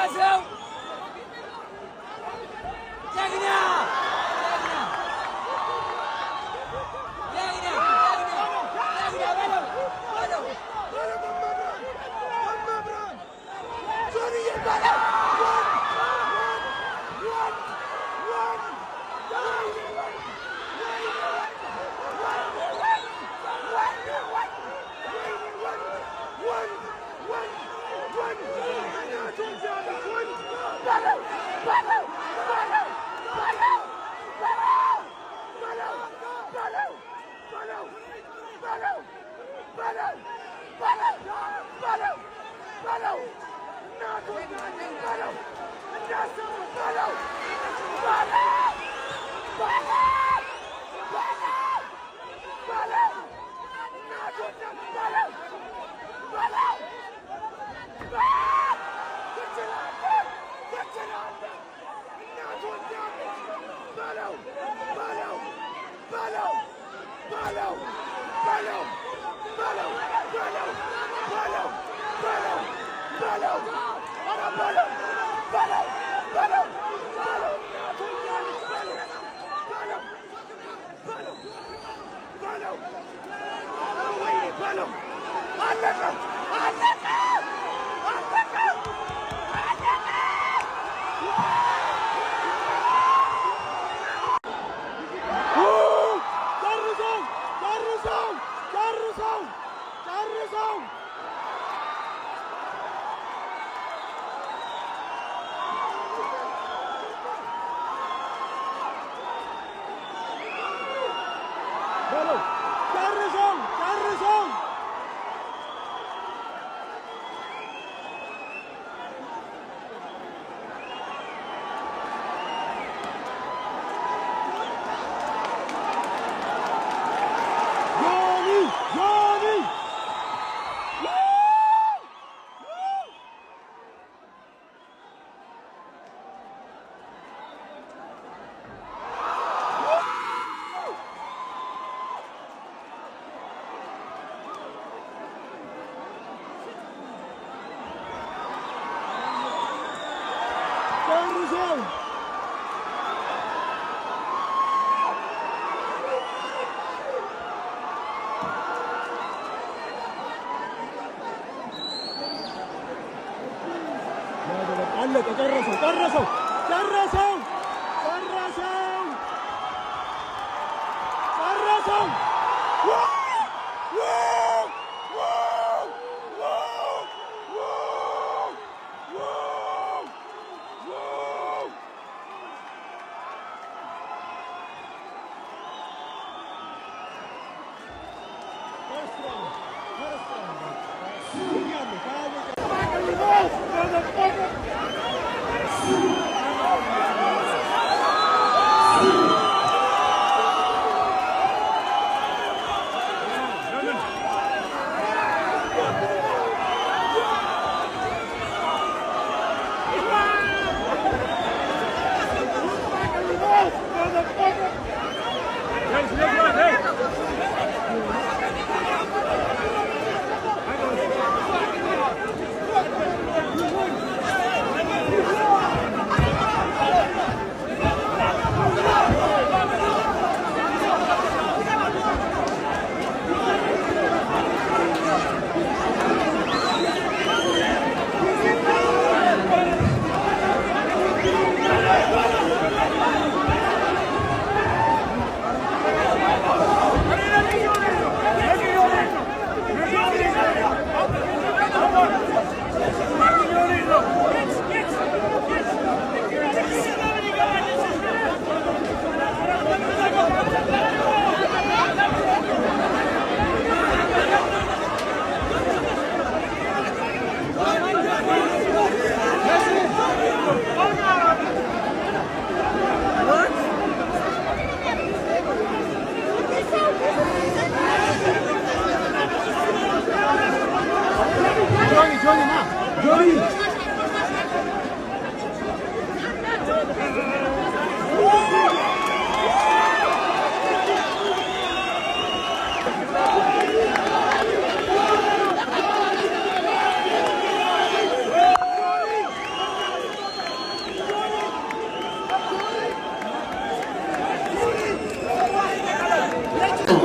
ሰው ጀግና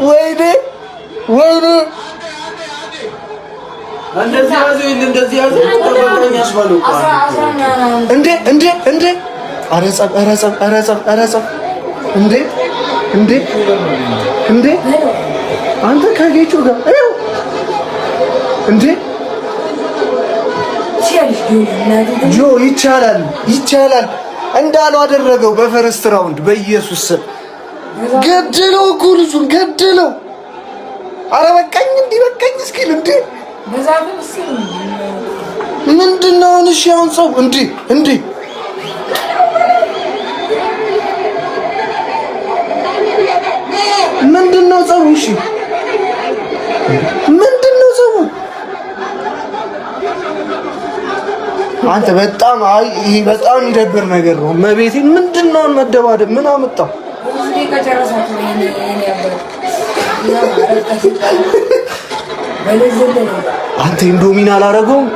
ወይኔ ወይኔ እንደዚህ ያዙ እንዴ ኧረ ጸብ እንዴ አንተ ከጌቹ ጋር አይው እንዴ ጆ ይቻላል እንዳለው አደረገው በፈረስት ራውንድ በኢየሱስ ስም ገደለው እኮ ልጁን ገደለው። ኧረ በቃኝ እስኪል እንዴ ምንድነው እሺ አሁን ሰው እንዴ ምንድነው ጸቡ? እሺ ምንድነው ጸቡ? አንተ በጣም ይሄ በጣም ይደብር ነገር ነው። መቤቴ ምንድነው መደባደብ ምን አመጣው? አንተ ኢንዶሚን አላረገውም?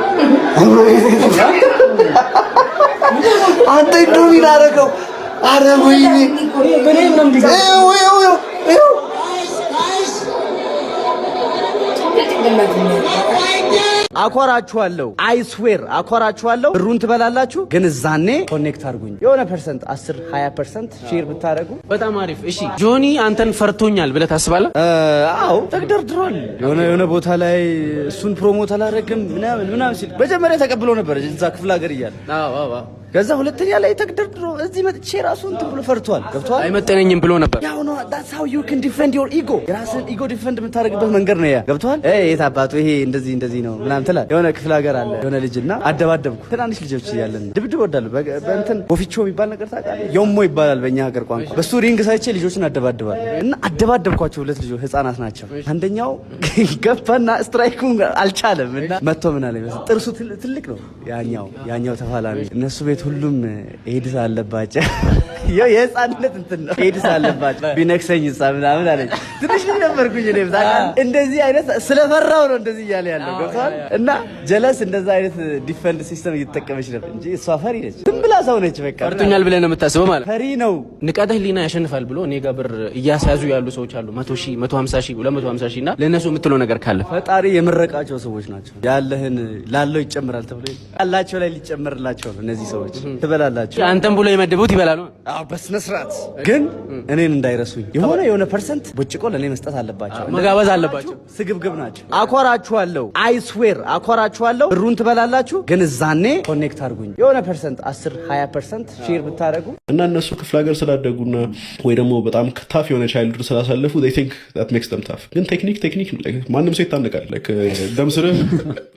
አንተ ኢንዶሚን አረገው። አረ ወይኔ አኮራችኋለሁ አይስዌር አኮራችኋለሁ። ብሩን ትበላላችሁ፣ ግን እዛኔ ኮኔክት አድርጉኝ። የሆነ ፐርሰንት 10-20% ሼር ብታደርጉ በጣም አሪፍ። እሺ ጆኒ አንተን ፈርቶኛል ብለህ ታስባለህ? አዎ ተግደርድሯል። የሆነ ቦታ ላይ እሱን ፕሮሞት አላደረግም ምናምን ሲል መጀመሪያ ተቀብሎ ነበር እዛ ክፍለ ሀገር እያለ። አዎ ከዛ ሁለተኛ ላይ ተግደርድሮ እዚህ መጥቼ ራሱ እንትን ብሎ ፈርቷል። ገብቷል። አይመጠነኝም ብሎ ነበር። ያው ነው that's how you can defend your ego። የራስን ኢጎ ዲፌንድ የምታደርግበት መንገድ ነው ያ። ገብቷል። የት አባቱ ይሄ እንደዚህ ነው ምናምን ትላለህ። የሆነ ክፍለ ሀገር አለ የሆነ ልጅና አደባደብኩ። ትናንሽ ልጆች እያለን ድብድብ ወዳለሁ በእንትን ቦፊቾ የሚባል ነገር ታውቃለህ? የሞ ይባላል በእኛ ሀገር ቋንቋ። በሱ ሪንግ ሳይቼ ልጆችን አደባድባለሁ እና አደባደብኳቸው። ሁለት ልጆች ህፃናት ናቸው። አንደኛው ገባና ስትራይኩን አልቻለም እና መጥቶ ምን አለ ይመስል ጥርሱ ትልቅ ነው። ያኛው ተፋላሚ እነሱ ቤት ሁሉም ኤድስ አለባቸው። የህፃንነት እንትን ነው። ኤድስ አለባቸው ቢነክሰኝ ምናምን አለኝ። ትንሽ ነበርኩኝ እኔ እንደዚህ አይነት ስለፈራው ነው እንደዚህ እያለ ያለው ገብቷል። እና ጀለስ እንደዛ አይነት ዲፌንድ ሲስተም እየተጠቀመች ነበር እንጂ እሷ ፈሪ ነች። ዝም ብላ ሰው ነች። በቃ ፈርቶኛል ብለህ ነው የምታስበው ማለት ፈሪ ነው። ንቃተ ህሊና ያሸንፋል ብሎ እኔ ጋር ብር እያሳዙ ያሉ ሰዎች አሉ 100,000 150,000 250,000 እና ለነሱ የምትለው ነገር ካለ ፈጣሪ የመረቃቸው ሰዎች ናቸው። ያለህን ላለው ይጨምራል ተብሎ ያላቸው ላይ ሊጨምርላቸው ነው እነዚህ ሰዎች። ትበላላችሁ አንተም ብሎ የመደቡት ይበላሉ። አዎ በስነ ስርዓት ግን እኔን እንዳይረሱኝ የሆነ ፐርሰንት ቦጭቆ ለኔ መስጠት አለባቸው፣ መጋበዝ አለባቸው። ስግብግብ ናቸው። አኮራችኋለሁ አይስዌር አኮራችኋለሁ። ብሩን ትበላላችሁ፣ ግን እዛኔ ኮኔክት አድርጉኝ። የሆነ ፐርሰንት 10-20% ሼር ብታደርጉ እና እነሱ ክፍለ ሀገር ስላደጉና ወይ ደግሞ በጣም ታፍ የሆነ ቻይልድ ስላሳለፉ they think that makes them tough። ግን ቴክኒክ ነው። ማንም ሰው ይታነቃል። ደም ስርህ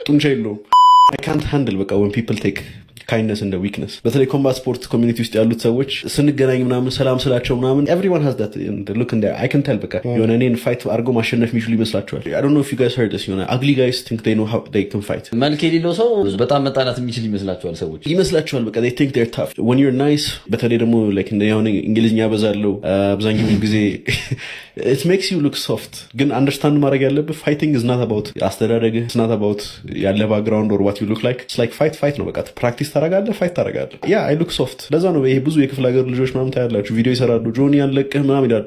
ጡንቻ የለውም። I can't handle በቃ when people take kindness and weakness። በተለይ ኮምባት ስፖርት ኮሚኒቲ ውስጥ ያሉት ሰዎች ስንገናኝ ምናምን ሰላም ስላቸው ምናምን everyone has that look in there I can tell በቃ የሆነ እኔን ፋይት አድርገው ማሸነፍ የሚችሉ ይመስላችኋል። I don't know if you guys heard this የሆነ ugly guys think they know how they can fight። መልክ የሌለው ሰው በጣም መጣላት የሚችል ይመስላችኋል በቃ they think they're tough when you're nice። በተለይ ደግሞ like የሆነ እንግሊዝኛ ያበዛለው አብዛኛውን ጊዜ it makes you look soft። ግን አንደርስታንድ ማድረግ ያለብህ fighting is not about አስተዳደግህ it's not about ያለ background or what you look like it's like fight ነው በቃ ፕራክቲስ ታረጋለህ ፋይት ታረጋለህ። ያ አይ ሉክ ሶፍት። ለዛ ነው ይሄ ብዙ የክፍለ ሀገር ልጆች ምናምን ታያላችሁ ቪዲዮ ይሰራሉ ጆኒ ያለቅህ ምናምን ይላሉ።